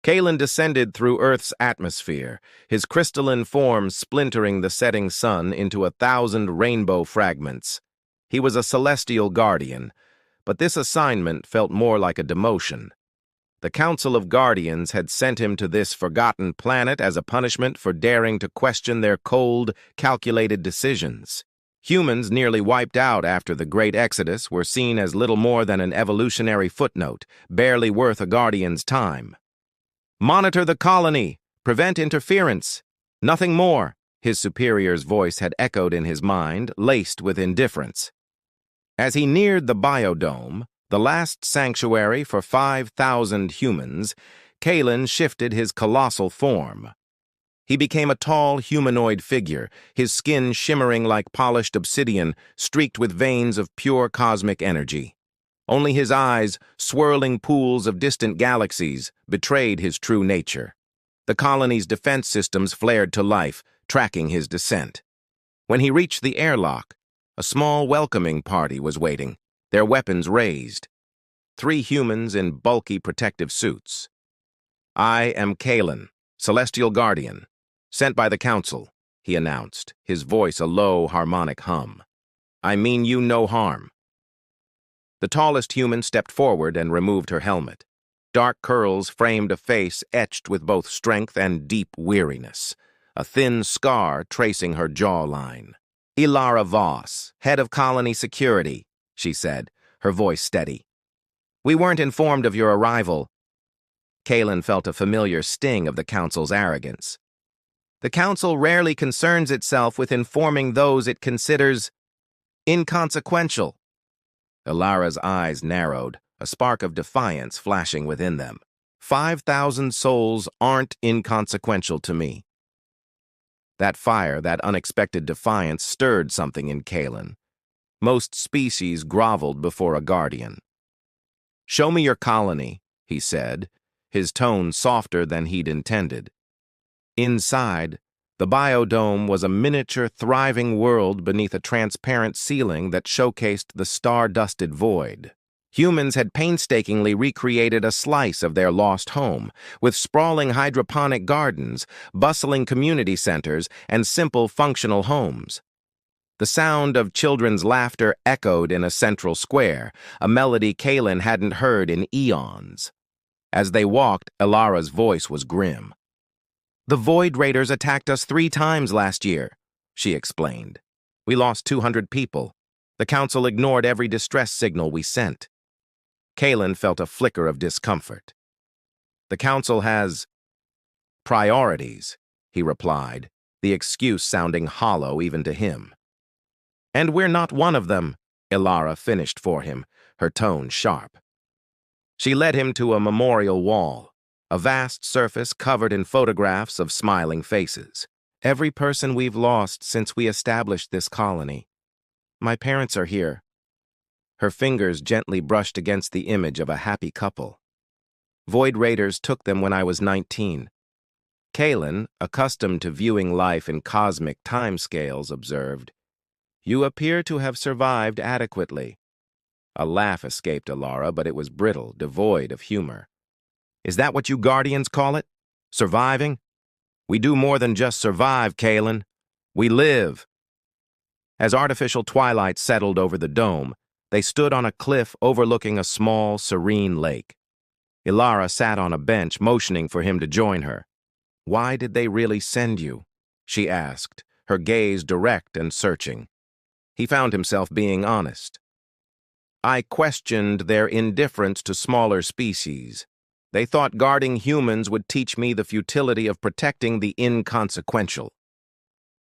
Kalen descended through Earth's atmosphere, his crystalline form splintering the setting sun into 1,000 rainbow fragments. He was a celestial guardian, but this assignment felt more like a demotion. The Council of Guardians had sent him to this forgotten planet as a punishment for daring to question their cold, calculated decisions. Humans nearly wiped out after the Great Exodus were seen as little more than an evolutionary footnote, barely worth a guardian's time. "Monitor the colony! Prevent interference! Nothing more," his superior's voice had echoed in his mind, laced with indifference. As he neared the biodome, the last sanctuary for 5,000 humans, Kalen shifted his colossal form. He became a tall, humanoid figure, his skin shimmering like polished obsidian, streaked with veins of pure cosmic energy. Only his eyes, swirling pools of distant galaxies, betrayed his true nature. The colony's defense systems flared to life, tracking his descent. When he reached the airlock, a small welcoming party was waiting, their weapons raised. 3 humans in bulky protective suits. "I am Kalen, Celestial Guardian, sent by the Council," he announced, his voice a low, harmonic hum. "I mean you no harm." The tallest human stepped forward and removed her helmet. Dark curls framed a face etched with both strength and deep weariness, a thin scar tracing her jawline. "Ilara Voss, head of colony security," she said, her voice steady. "We weren't informed of your arrival." Kalen felt a familiar sting of the Council's arrogance. "The Council rarely concerns itself with informing those it considers inconsequential." Ilara's eyes narrowed, a spark of defiance flashing within them. 5,000 souls aren't inconsequential to me." That fire, that unexpected defiance stirred something in Kalen. Most species groveled before a guardian. "Show me your colony," he said, his tone softer than he'd intended. Inside, the biodome was a miniature, thriving world beneath a transparent ceiling that showcased the star-dusted void. Humans had painstakingly recreated a slice of their lost home, with sprawling hydroponic gardens, bustling community centers, and simple, functional homes. The sound of children's laughter echoed in a central square, a melody Kalen hadn't heard in eons. As they walked, Ilara's voice was grim. "The Void Raiders attacked us 3 times last year," she explained. "We lost 200 people. The Council ignored every distress signal we sent." Kalen felt a flicker of discomfort. "The Council has priorities," he replied, the excuse sounding hollow even to him. "And we're not one of them," Ilara finished for him, her tone sharp. She led him to a memorial wall, a vast surface covered in photographs of smiling faces. "Every person we've lost since we established this colony. My parents are here." Her fingers gently brushed against the image of a happy couple. "Void Raiders took them when I was 19. Kalen, accustomed to viewing life in cosmic timescales, observed, "You appear to have survived adequately." A laugh escaped Ilara, but it was brittle, devoid of humor. "Is that what you Guardians call it? Surviving? We do more than just survive, Kalen. We live." As artificial twilight settled over the dome, they stood on a cliff overlooking a small, serene lake. Ilara sat on a bench, motioning for him to join her. "Why did they really send you?" she asked, her gaze direct and searching. He found himself being honest. "I questioned their indifference to smaller species. They thought guarding humans would teach me the futility of protecting the inconsequential."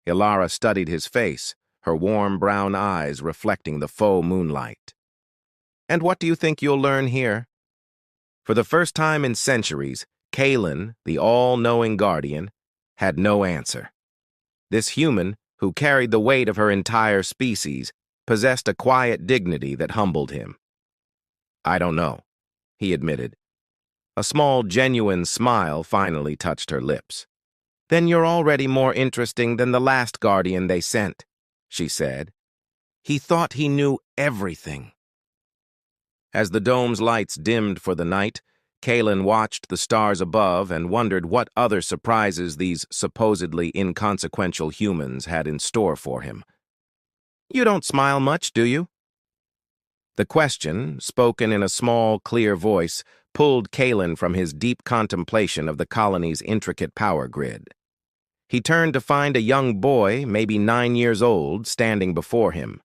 Ilara studied his face, her warm brown eyes reflecting the faux moonlight. "And what do you think you'll learn here?" For the first time in centuries, Kalen, the all-knowing guardian, had no answer. This human, who carried the weight of her entire species, possessed a quiet dignity that humbled him. "I don't know," he admitted. A small, genuine smile finally touched her lips. "Then you're already more interesting than the last guardian they sent," she said. "He thought he knew everything." As the dome's lights dimmed for the night, Kalen watched the stars above and wondered what other surprises these supposedly inconsequential humans had in store for him. "You don't smile much, do you?" The question, spoken in a small, clear voice, pulled Kalen from his deep contemplation of the colony's intricate power grid. He turned to find a young boy, maybe 9 years old, standing before him.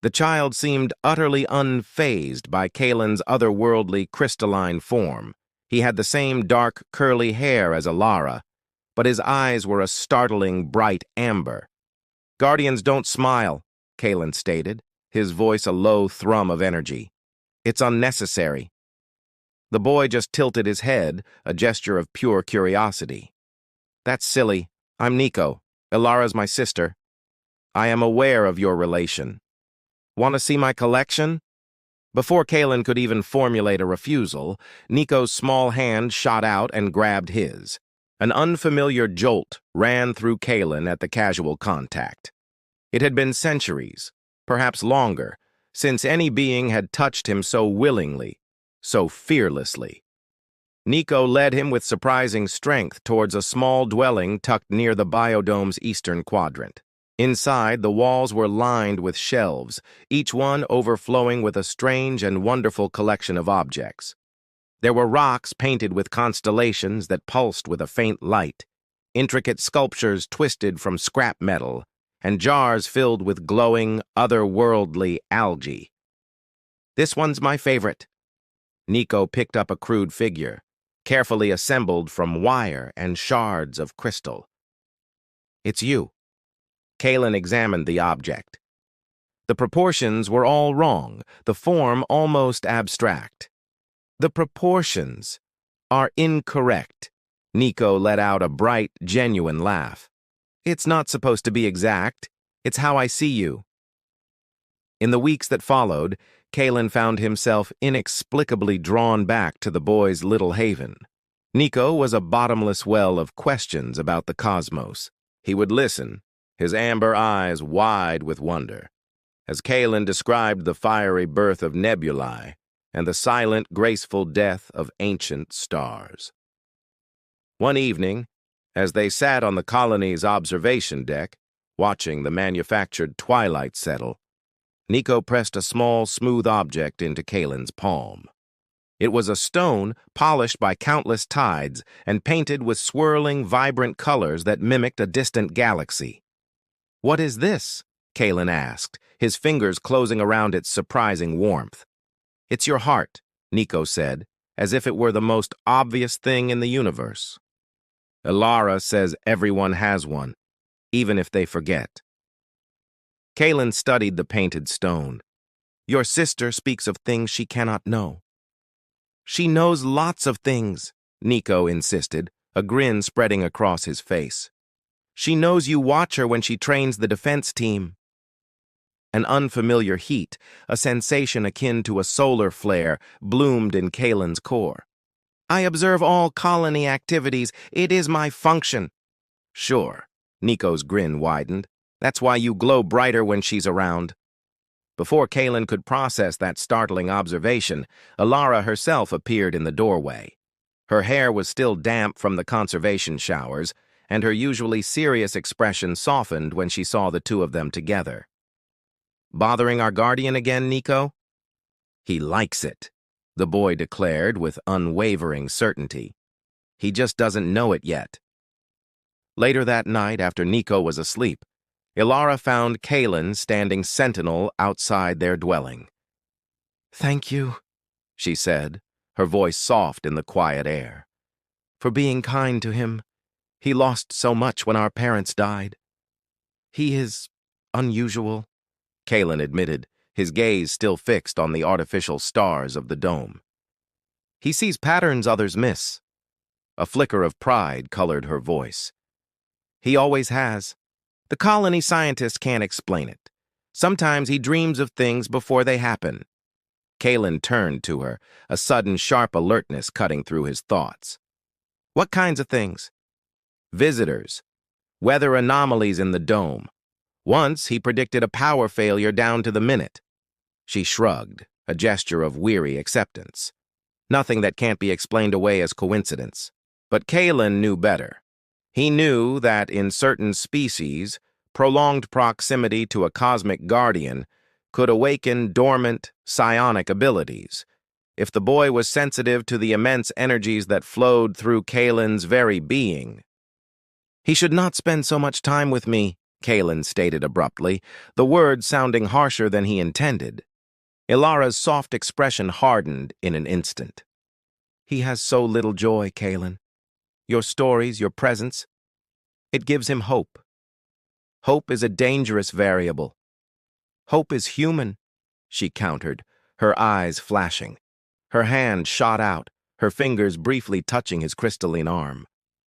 The child seemed utterly unfazed by Kalen's otherworldly crystalline form. He had the same dark, curly hair as Alara, but his eyes were a startling, bright amber. "Guardians don't smile," Kalen stated, his voice a low thrum of energy. "It's unnecessary." The boy just tilted his head, a gesture of pure curiosity. "That's silly. I'm Nico. Ilara's my sister. I am aware of your relation. Want to see my collection?" Before Kalen could even formulate a refusal, Nico's small hand shot out and grabbed his. An unfamiliar jolt ran through Kalen at the casual contact. It had been centuries, perhaps longer, since any being had touched him so willingly, so fearlessly. Nico led him with surprising strength towards a small dwelling tucked near the biodome's eastern quadrant. Inside, the walls were lined with shelves, each one overflowing with a strange and wonderful collection of objects. There were rocks painted with constellations that pulsed with a faint light, intricate sculptures twisted from scrap metal, and jars filled with glowing, otherworldly algae. "This one's my favorite." Nico picked up a crude figure, carefully assembled from wire and shards of crystal. "It's you." Kalen examined the object. The proportions were all wrong, the form almost abstract. "The proportions are incorrect." Nico let out a bright, genuine laugh. "It's not supposed to be exact. It's how I see you." In the weeks that followed, Kalen found himself inexplicably drawn back to the boy's little haven. Nico was a bottomless well of questions about the cosmos. He would listen, his amber eyes wide with wonder, as Kalen described the fiery birth of nebulae and the silent, graceful death of ancient stars. One evening, as they sat on the colony's observation deck, watching the manufactured twilight settle, Nico pressed a small, smooth object into Kalen's palm. It was a stone polished by countless tides and painted with swirling, vibrant colors that mimicked a distant galaxy. "What is this?" Kalen asked, his fingers closing around its surprising warmth. "It's your heart," Nico said, as if it were the most obvious thing in the universe. "Ilara says everyone has one, even if they forget." Kalen studied the painted stone. "Your sister speaks of things she cannot know." "She knows lots of things," Nico insisted, a grin spreading across his face. "She knows you watch her when she trains the defense team." An unfamiliar heat, a sensation akin to a solar flare, bloomed in Kalen's core. "I observe all colony activities. It is my function." "Sure," Nico's grin widened. "That's why you glow brighter when she's around." Before Kalen could process that startling observation, Ilara herself appeared in the doorway. Her hair was still damp from the conservation showers, and her usually serious expression softened when she saw the two of them together. "Bothering our guardian again, Nico?" "He likes it," the boy declared with unwavering certainty. "He just doesn't know it yet." Later that night, after Nico was asleep, Ilara found Kalen standing sentinel outside their dwelling. "Thank you," she said, her voice soft in the quiet air, "for being kind to him. He lost so much when our parents died." "He is unusual," Kalen admitted, his gaze still fixed on the artificial stars of the dome. "He sees patterns others miss." A flicker of pride colored her voice. "He always has. The colony scientists can't explain it. Sometimes he dreams of things before they happen." Kalen turned to her, a sudden sharp alertness cutting through his thoughts. "What kinds of things?" "Visitors. Weather anomalies in the dome. Once he predicted a power failure down to the minute." She shrugged, a gesture of weary acceptance. nothing that can't be explained away as coincidence. But Kalen knew better. He knew that in certain species, prolonged proximity to a cosmic guardian could awaken dormant psionic abilities. If the boy was sensitive to the immense energies that flowed through Kalen's very being. "He should not spend so much time with me," Kalen stated abruptly, the words sounding harsher than he intended. Ilara's soft expression hardened in an instant. "He has so little joy, Kalen. Your stories, your presence, it gives him hope. Hope is a dangerous variable. Hope is human," she countered, her eyes flashing. Her hand shot out, her fingers briefly touching his crystalline arm.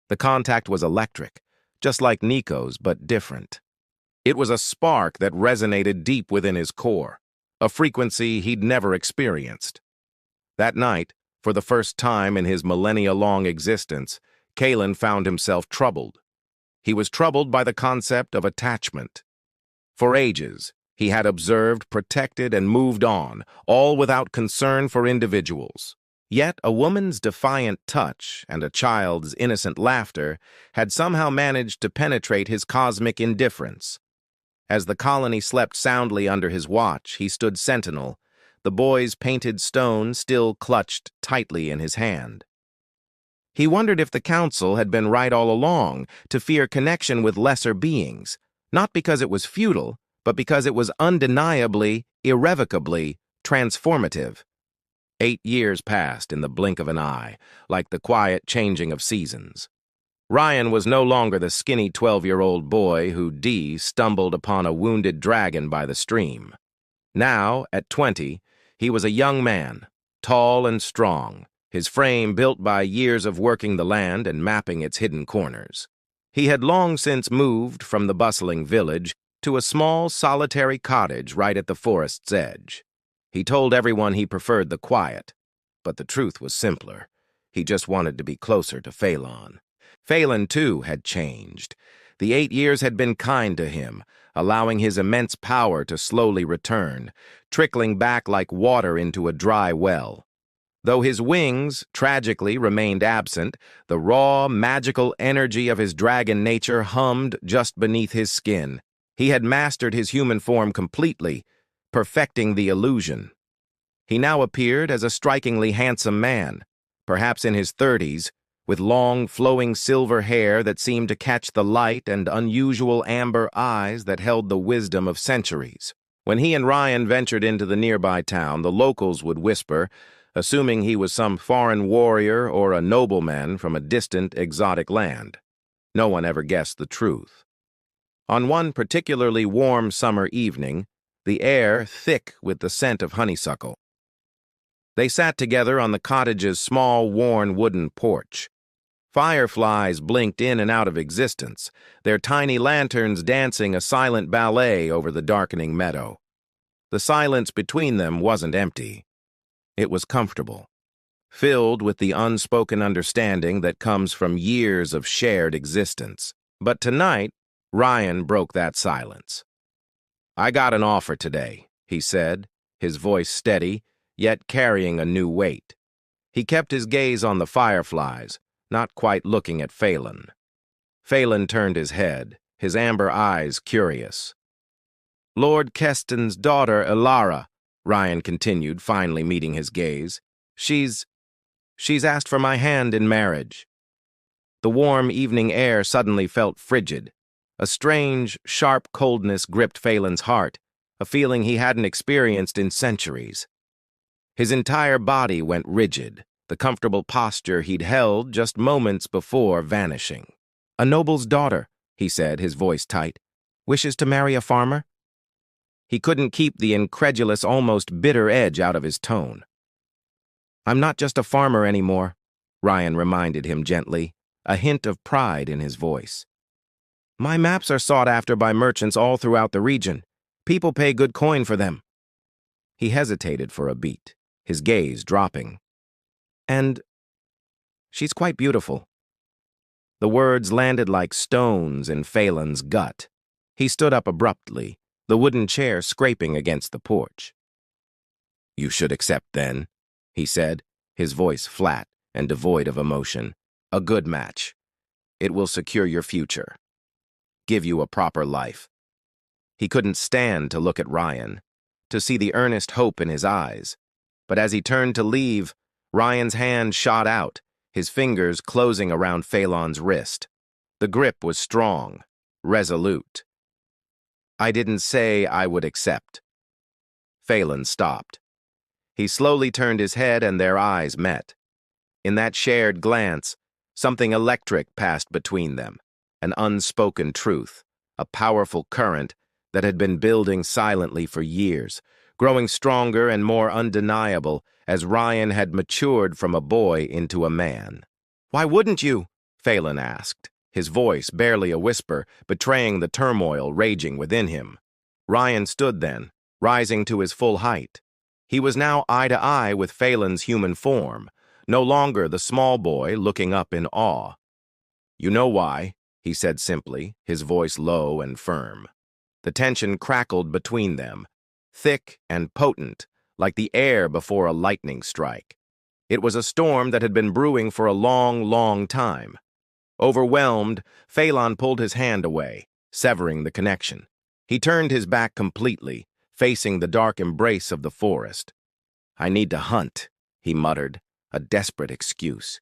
The contact was electric, just like Nico's, but different. It was a spark that resonated deep within his core, a frequency he'd never experienced. That night, for the first time in his millennia-long existence, Kalen found himself troubled. He was troubled by the concept of attachment. For ages, he had observed, protected, and moved on, all without concern for individuals. Yet a woman's defiant touch and a child's innocent laughter had somehow managed to penetrate his cosmic indifference. As the colony slept soundly under his watch, he stood sentinel, the boy's painted stone still clutched tightly in his hand. He wondered if the council had been right all along to fear connection with lesser beings, not because it was futile, but because it was undeniably, irrevocably transformative. 8 years passed in the blink of an eye, like the quiet changing of seasons. Ryan was no longer the skinny 12-year-old boy who Dee stumbled upon a wounded dragon by the stream. Now, at 20, he was a young man, tall and strong, his frame built by years of working the land and mapping its hidden corners. He had long since moved from the bustling village to a small, solitary cottage right at the forest's edge. He told everyone he preferred the quiet, but the truth was simpler. He just wanted to be closer to Phelan. Phelan, too, had changed. The 8 years had been kind to him, allowing his immense power to slowly return, trickling back like water into a dry well. Though his wings, tragically, remained absent, the raw, magical energy of his dragon nature hummed just beneath his skin. He had mastered his human form completely, perfecting the illusion. He now appeared as a strikingly handsome man, perhaps in his 30s, with long, flowing silver hair that seemed to catch the light and unusual amber eyes that held the wisdom of centuries. When he and Ryan ventured into the nearby town, the locals would whisper, assuming he was some foreign warrior or a nobleman from a distant, exotic land. No one ever guessed the truth. On one particularly warm summer evening, the air thick with the scent of honeysuckle, they sat together on the cottage's small, worn wooden porch. Fireflies blinked in and out of existence, their tiny lanterns dancing a silent ballet over the darkening meadow. The silence between them wasn't empty. It was comfortable, filled with the unspoken understanding that comes from years of shared existence. But tonight, Ryan broke that silence. "I got an offer today," he said, his voice steady, yet carrying a new weight. He kept his gaze on the fireflies, not quite looking at Phelan. Phelan turned his head, his amber eyes curious. "Lord Keston's daughter, Ilara," Ryan continued, finally meeting his gaze. She's asked for my hand in marriage." The warm evening air suddenly felt frigid. A strange, sharp coldness gripped Phelan's heart, a feeling he hadn't experienced in centuries. His entire body went rigid, the comfortable posture he'd held just moments before vanishing. "A noble's daughter," he said, his voice tight, "wishes to marry a farmer?" He couldn't keep the incredulous, almost bitter edge out of his tone. "I'm not just a farmer anymore," Ryan reminded him gently, a hint of pride in his voice. "My maps are sought after by merchants all throughout the region. People pay good coin for them." He hesitated for a beat, his gaze dropping. "And she's quite beautiful." The words landed like stones in Phelan's gut. He stood up abruptly, the wooden chair scraping against the porch. "You should accept then," he said, his voice flat and devoid of emotion. A good match. It will secure your future. Give you a proper life. He couldn't stand to look at Ryan, to see the earnest hope in his eyes. But as he turned to leave, Ryan's hand shot out, his fingers closing around Phelan's wrist. The grip was strong, resolute. I didn't say I would accept. Phelan stopped. He slowly turned his head and their eyes met. In that shared glance, something electric passed between them, an unspoken truth, a powerful current that had been building silently for years, growing stronger and more undeniable as Ryan had matured from a boy into a man. "Why wouldn't you?" Phelan asked, his voice barely a whisper, betraying the turmoil raging within him. Ryan stood then, rising to his full height. He was now eye to eye with Phelan's human form, no longer the small boy looking up in awe. "You know why," he said simply, his voice low and firm. The tension crackled between them, thick and potent, like the air before a lightning strike. It was a storm that had been brewing for a long, long time. Overwhelmed, Phelan pulled his hand away, severing the connection. He turned his back completely, facing the dark embrace of the forest. "I need to hunt," he muttered, a desperate excuse.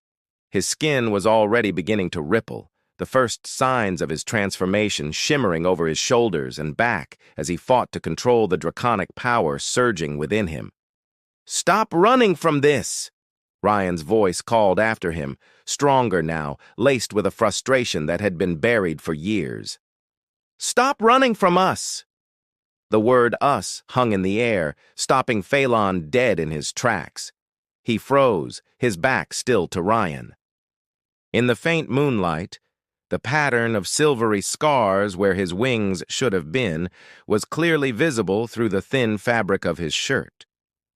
His skin was already beginning to ripple, the first signs of his transformation shimmering over his shoulders and back as he fought to control the draconic power surging within him. "Stop running from this!" Ryan's voice called after him, stronger now, laced with a frustration that had been buried for years. "Stop running from us!" The word us hung in the air, stopping Phelan dead in his tracks. He froze, his back still to Ryan. In the faint moonlight, the pattern of silvery scars where his wings should have been was clearly visible through the thin fabric of his shirt,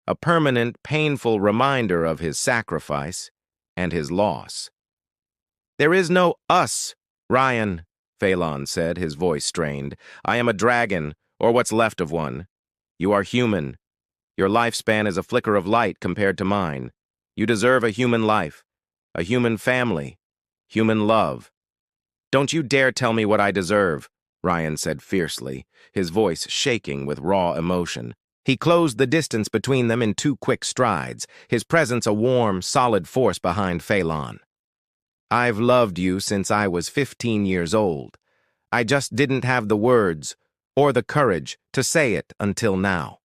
a permanent, painful reminder of his sacrifice and his loss. "There is no us, Ryan," Phelan said, his voice strained. "I am a dragon, or what's left of one. You are human. Your lifespan is a flicker of light compared to mine. You deserve a human life, a human family, human love." "Don't you dare tell me what I deserve," Ryan said fiercely, his voice shaking with raw emotion. He closed the distance between them in 2 quick strides, his presence a warm, solid force behind Phelan. "I've loved you since I was 15 years old. I just didn't have the words or the courage to say it until now."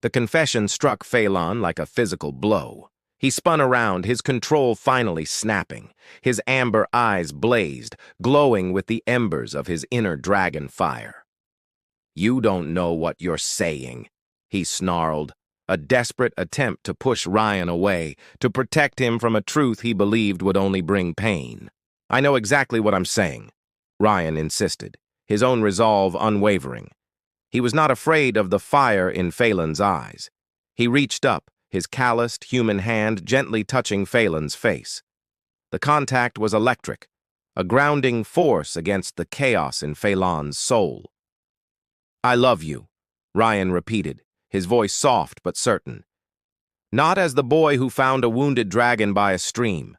The confession struck Phelan like a physical blow. He spun around, his control finally snapping. His amber eyes blazed, glowing with the embers of his inner dragon fire. "You don't know what you're saying," he snarled, a desperate attempt to push Ryan away, to protect him from a truth he believed would only bring pain. "I know exactly what I'm saying," Ryan insisted, his own resolve unwavering. He was not afraid of the fire in Phelan's eyes. He reached up, his calloused human hand gently touching Phelan's face. The contact was electric, a grounding force against the chaos in Phelan's soul. "I love you," Ryan repeated, his voice soft but certain. Not as the boy who found a wounded dragon by a stream,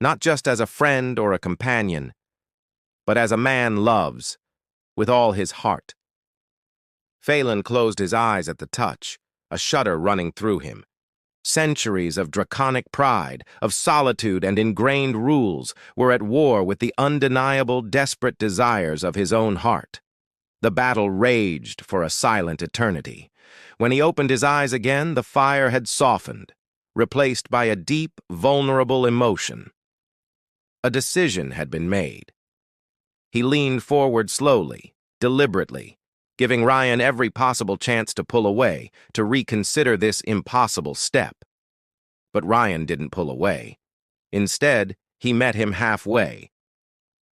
not just as a friend or a companion, but as a man loves, with all his heart. Phelan closed his eyes at the touch, a shudder running through him. Centuries of draconic pride, of solitude and ingrained rules were at war with the undeniable, desperate desires of his own heart. The battle raged for a silent eternity. When he opened his eyes again, the fire had softened, replaced by a deep, vulnerable emotion. A decision had been made. He leaned forward slowly, deliberately, giving Ryan every possible chance to pull away, to reconsider this impossible step. But Ryan didn't pull away. Instead, he met him halfway.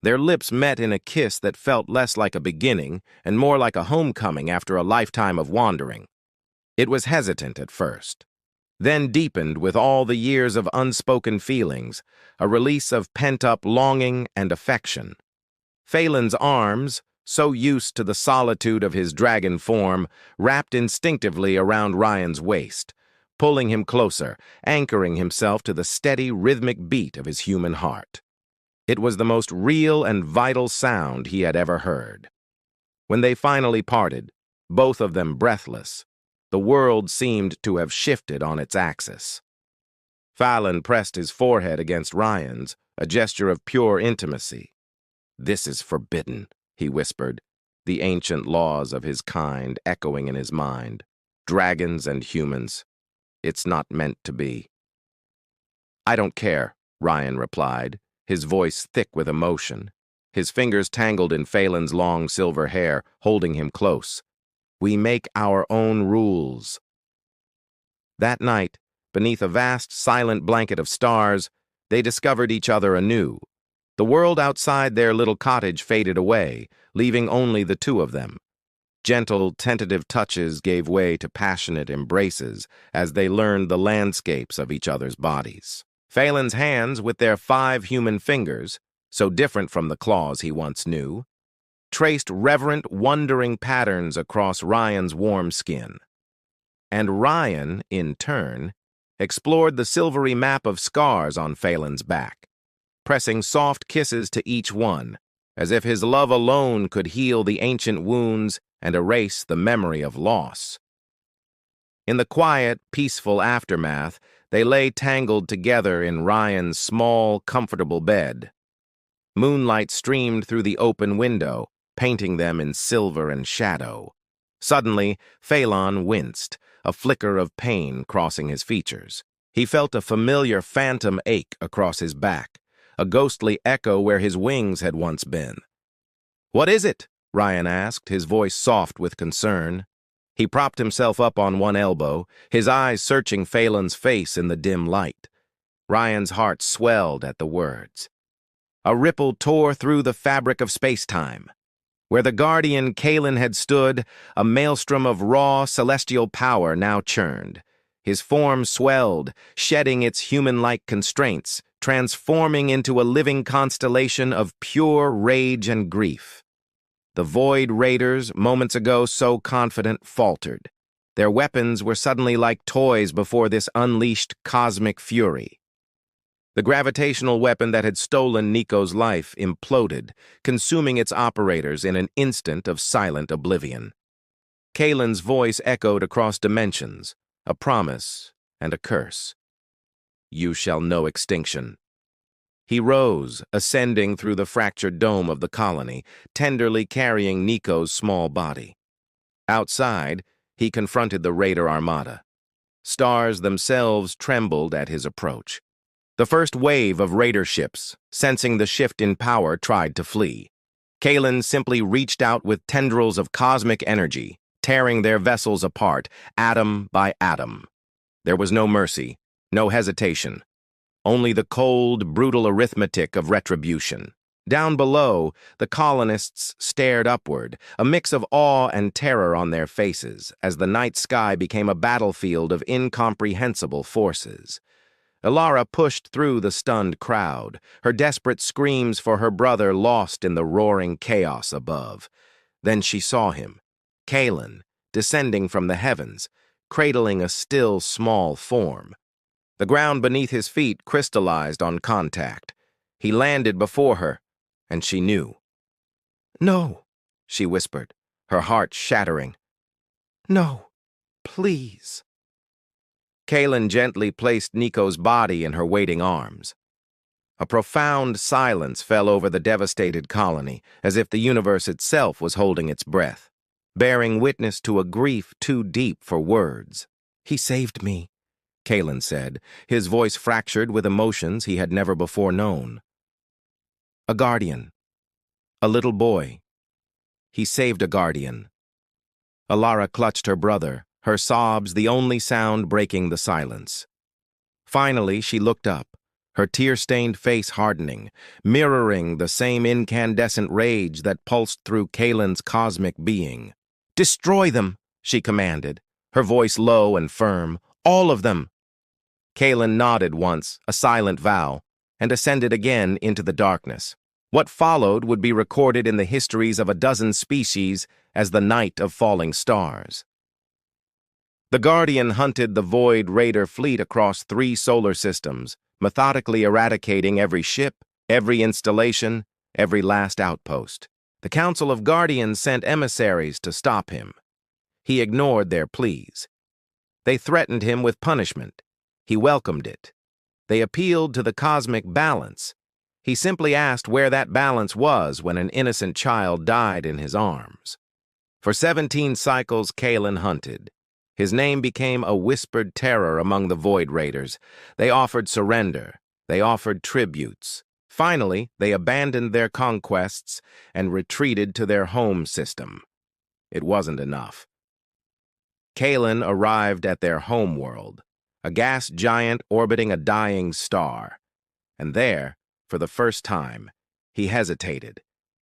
Their lips met in a kiss that felt less like a beginning and more like a homecoming after a lifetime of wandering. It was hesitant at first, then deepened with all the years of unspoken feelings, a release of pent-up longing and affection. Phelan's arms, so used to the solitude of his dragon form, wrapped instinctively around Ryan's waist, pulling him closer, anchoring himself to the steady, rhythmic beat of his human heart. It was the most real and vital sound he had ever heard. When they finally parted, both of them breathless, the world seemed to have shifted on its axis. Fallon pressed his forehead against Ryan's, a gesture of pure intimacy. "This is forbidden," he whispered, the ancient laws of his kind echoing in his mind. "Dragons and humans. It's not meant to be." "I don't care," Ryan replied, his voice thick with emotion. His fingers tangled in Phelan's long silver hair, holding him close. "We make our own rules." That night, beneath a vast, silent blanket of stars, they discovered each other anew. The world outside their little cottage faded away, leaving only the two of them. Gentle, tentative touches gave way to passionate embraces as they learned the landscapes of each other's bodies. Phelan's hands, with their 5 human fingers, so different from the claws he once knew, traced reverent, wondering patterns across Ryan's warm skin. And Ryan, in turn, explored the silvery map of scars on Phelan's back, pressing soft kisses to each one, as if his love alone could heal the ancient wounds and erase the memory of loss. In the quiet, peaceful aftermath, they lay tangled together in Ryan's small, comfortable bed. Moonlight streamed through the open window, painting them in silver and shadow. Suddenly, Phelan winced, a flicker of pain crossing his features. He felt a familiar phantom ache across his back, a ghostly echo where his wings had once been. "What is it?" Ryan asked, his voice soft with concern. He propped himself up on one elbow, his eyes searching Phelan's face in the dim light. Ryan's heart swelled at the words. A ripple tore through the fabric of space-time. Where the guardian Kalen had stood, a maelstrom of raw, celestial power now churned. His form swelled, shedding its human-like constraints, transforming into a living constellation of pure rage and grief. The Void Raiders, moments ago so confident, faltered. Their weapons were suddenly like toys before this unleashed cosmic fury. The gravitational weapon that had stolen Nico's life imploded, consuming its operators in an instant of silent oblivion. Kalen's voice echoed across dimensions, a promise and a curse. "You shall know extinction." He rose, ascending through the fractured dome of the colony, tenderly carrying Nico's small body. Outside, he confronted the Raider armada. Stars themselves trembled at his approach. The first wave of Raider ships, sensing the shift in power, tried to flee. Kalen simply reached out with tendrils of cosmic energy, tearing their vessels apart, atom by atom. There was no mercy, no hesitation. Only the cold, brutal arithmetic of retribution. Down below, the colonists stared upward, a mix of awe and terror on their faces, as the night sky became a battlefield of incomprehensible forces. Ilara pushed through the stunned crowd, her desperate screams for her brother lost in the roaring chaos above. Then she saw him, Kalen, descending from the heavens, cradling a still small form. The ground beneath his feet crystallized on contact. He landed before her, and she knew. "No," she whispered, her heart shattering. "No, please." Kalen gently placed Nico's body in her waiting arms. A profound silence fell over the devastated colony, as if the universe itself was holding its breath, bearing witness to a grief too deep for words. "He saved me," Kalen said, his voice fractured with emotions he had never before known. "A guardian. A little boy. He saved a guardian." Ilara clutched her brother, her sobs the only sound breaking the silence. Finally, she looked up, her tear-stained face hardening, mirroring the same incandescent rage that pulsed through Kalen's cosmic being. "Destroy them," she commanded, her voice low and firm. "All of them." Kalen nodded once, a silent vow, and ascended again into the darkness. What followed would be recorded in the histories of a dozen species as the night of falling stars. The Guardian hunted the Void Raider fleet across 3 solar systems, methodically eradicating every ship, every installation, every last outpost. The Council of Guardians sent emissaries to stop him. He ignored their pleas. They threatened him with punishment. He welcomed it. They appealed to the cosmic balance. He simply asked where that balance was when an innocent child died in his arms. For 17 cycles, Kalen hunted. His name became a whispered terror among the Void Raiders. They offered surrender. They offered tributes. Finally, they abandoned their conquests and retreated to their home system. It wasn't enough. Kalen arrived at their homeworld, a gas giant orbiting a dying star. And there, for the first time, he hesitated.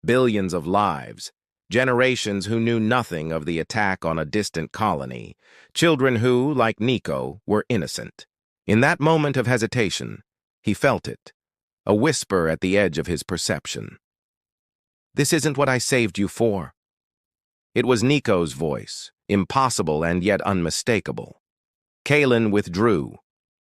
Billions of lives, generations who knew nothing of the attack on a distant colony, children who, like Nico, were innocent. In that moment of hesitation, he felt it, a whisper at the edge of his perception. "This isn't what I saved you for." It was Nico's voice, impossible and yet unmistakable. Kalen withdrew.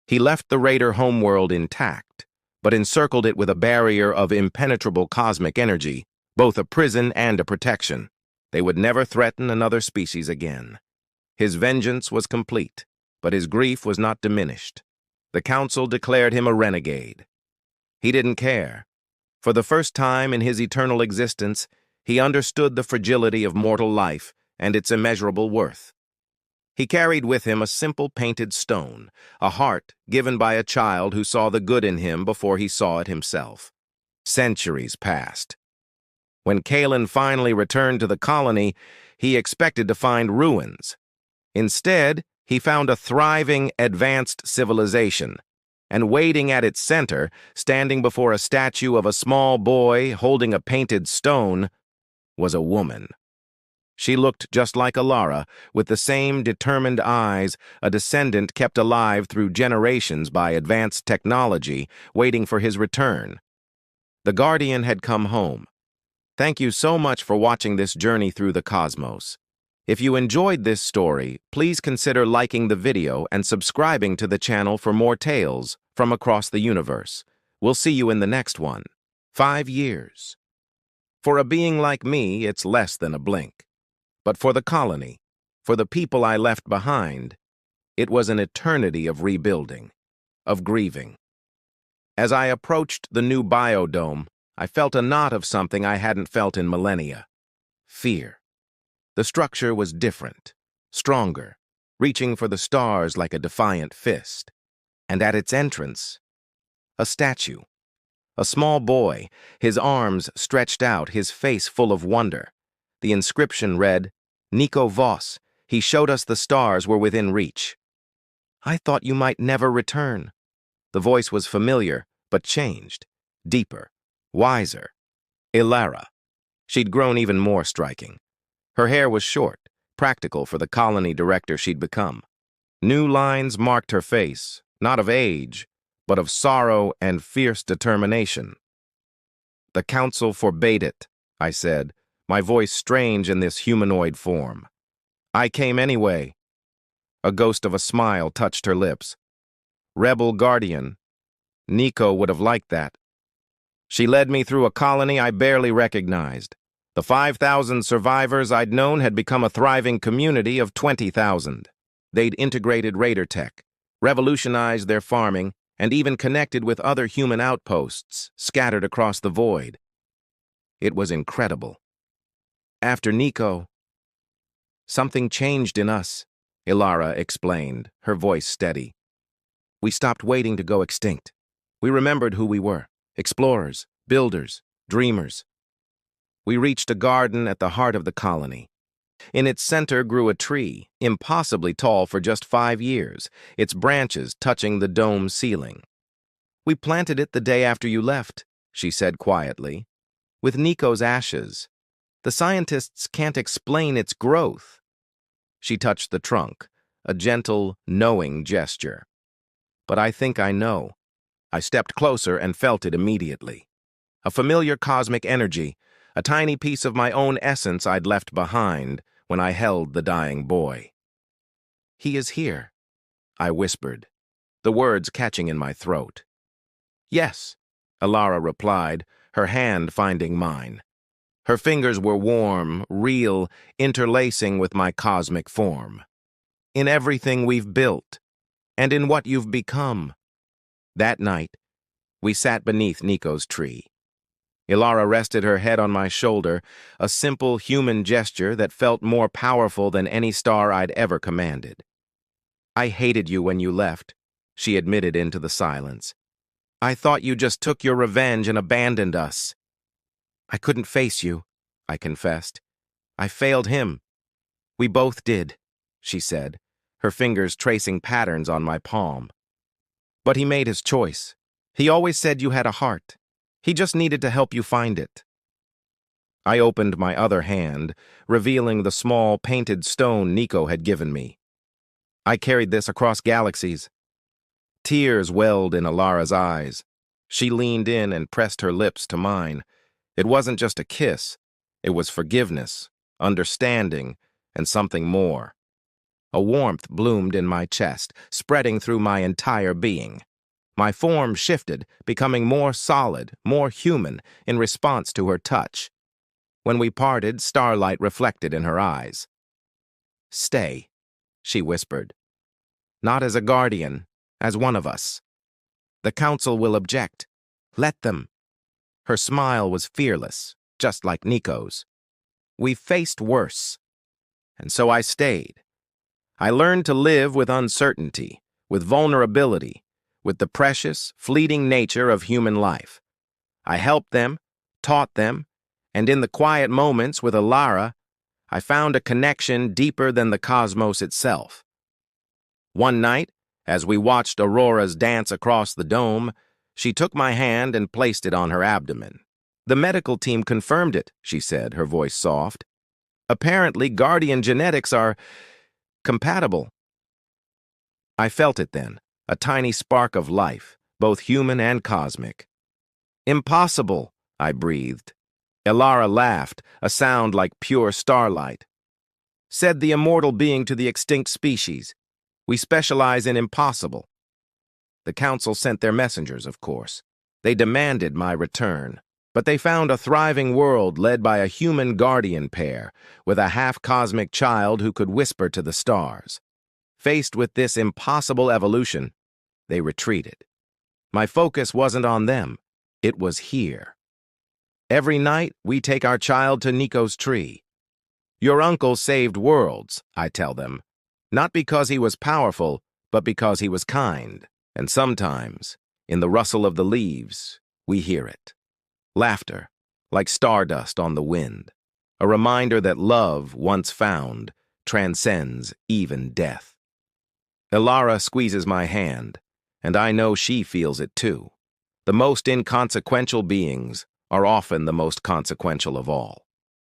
He left the Raider homeworld intact, but encircled it with a barrier of impenetrable cosmic energy, both a prison and a protection. They would never threaten another species again. His vengeance was complete, but his grief was not diminished. The Council declared him a renegade. He didn't care. For the first time in his eternal existence, he understood the fragility of mortal life and its immeasurable worth. He carried with him a simple painted stone, a heart given by a child who saw the good in him before he saw it himself. Centuries passed. When Kalen finally returned to the colony, he expected to find ruins. Instead, he found a thriving, advanced civilization, and waiting at its center, standing before a statue of a small boy holding a painted stone, was a woman. She looked just like Alara, with the same determined eyes, a descendant kept alive through generations by advanced technology, waiting for his return. The Guardian had come home. Thank you so much for watching this journey through the cosmos. If you enjoyed this story, please consider liking the video and subscribing to the channel for more tales from across the universe. We'll see you in the next one. 5 years. For a being like me, it's less than a blink. But for the colony, for the people I left behind, it was an eternity of rebuilding, of grieving. As I approached the new biodome, I felt a knot of something I hadn't felt in millennia. Fear. The structure was different, stronger, reaching for the stars like a defiant fist. And at its entrance, a statue. A small boy, his arms stretched out, his face full of wonder. The inscription read, "Nico Voss, he showed us the stars were within reach." "I thought you might never return." The voice was familiar, but changed, deeper, wiser. Ilara. She'd grown even more striking. Her hair was short, practical for the colony director she'd become. New lines marked her face, not of age, but of sorrow and fierce determination. "The Council forbade it," I said, my voice strange in this humanoid form. "I came anyway." A ghost of a smile touched her lips. "Rebel Guardian. Nico would have liked that." She led me through a colony I barely recognized. The 5,000 survivors I'd known had become a thriving community of 20,000. They'd integrated Raider tech, revolutionized their farming, and even connected with other human outposts scattered across the void. It was incredible. After Nico, something changed in us, Ilara explained, her voice steady. We stopped waiting to go extinct. We remembered who we were, explorers, builders, dreamers. We reached a garden at the heart of the colony. In its center grew a tree, impossibly tall for just 5 years, its branches touching the dome ceiling. "We planted it the day after you left," she said quietly, "with Nico's ashes. The scientists can't explain its growth." She touched the trunk, a gentle, knowing gesture. "But I think I know." I stepped closer and felt it immediately. A familiar cosmic energy, a tiny piece of my own essence I'd left behind when I held the dying boy. He is here, I whispered, the words catching in my throat. Yes, Alara replied, her hand finding mine. Her fingers were warm, real, interlacing with my cosmic form. In everything we've built, and in what you've become. That night, we sat beneath Nico's tree. Ilara rested her head on my shoulder, a simple human gesture that felt more powerful than any star I'd ever commanded. I hated you when you left, she admitted into the silence. I thought you just took your revenge and abandoned us. I couldn't face you, I confessed. I failed him. We both did, she said, her fingers tracing patterns on my palm. But he made his choice. He always said you had a heart. He just needed to help you find it. I opened my other hand, revealing the small painted stone Nico had given me. I carried this across galaxies. Tears welled in Alara's eyes. She leaned in and pressed her lips to mine. It wasn't just a kiss. It was forgiveness, understanding, and something more. A warmth bloomed in my chest, spreading through my entire being. My form shifted, becoming more solid, more human, in response to her touch. When we parted, starlight reflected in her eyes. Stay, she whispered. Not as a guardian, as one of us. The council will object. Let them. Her smile was fearless, just like Nico's. We've faced worse. And so I stayed. I learned to live with uncertainty, with vulnerability, with the precious, fleeting nature of human life. I helped them, taught them, and in the quiet moments with Alara, I found a connection deeper than the cosmos itself. One night, as we watched Aurora's dance across the dome, she took my hand and placed it on her abdomen. The medical team confirmed it, she said, her voice soft. Apparently, guardian genetics are compatible. I felt it then, a tiny spark of life, both human and cosmic. Impossible, I breathed. Ilara laughed, a sound like pure starlight. Said the immortal being to the extinct species. We specialize in impossible. The council sent their messengers, of course. They demanded my return, but they found a thriving world led by a human guardian pair, with a half-cosmic child who could whisper to the stars. Faced with this impossible evolution, they retreated. My focus wasn't on them. It was here. Every night, we take our child to Nico's tree. Your uncle saved worlds, I tell them. Not because he was powerful, but because he was kind. And sometimes, in the rustle of the leaves, we hear it. Laughter, like stardust on the wind. A reminder that love, once found, transcends even death. Ilara squeezes my hand, and I know she feels it too. The most inconsequential beings are often the most consequential of all.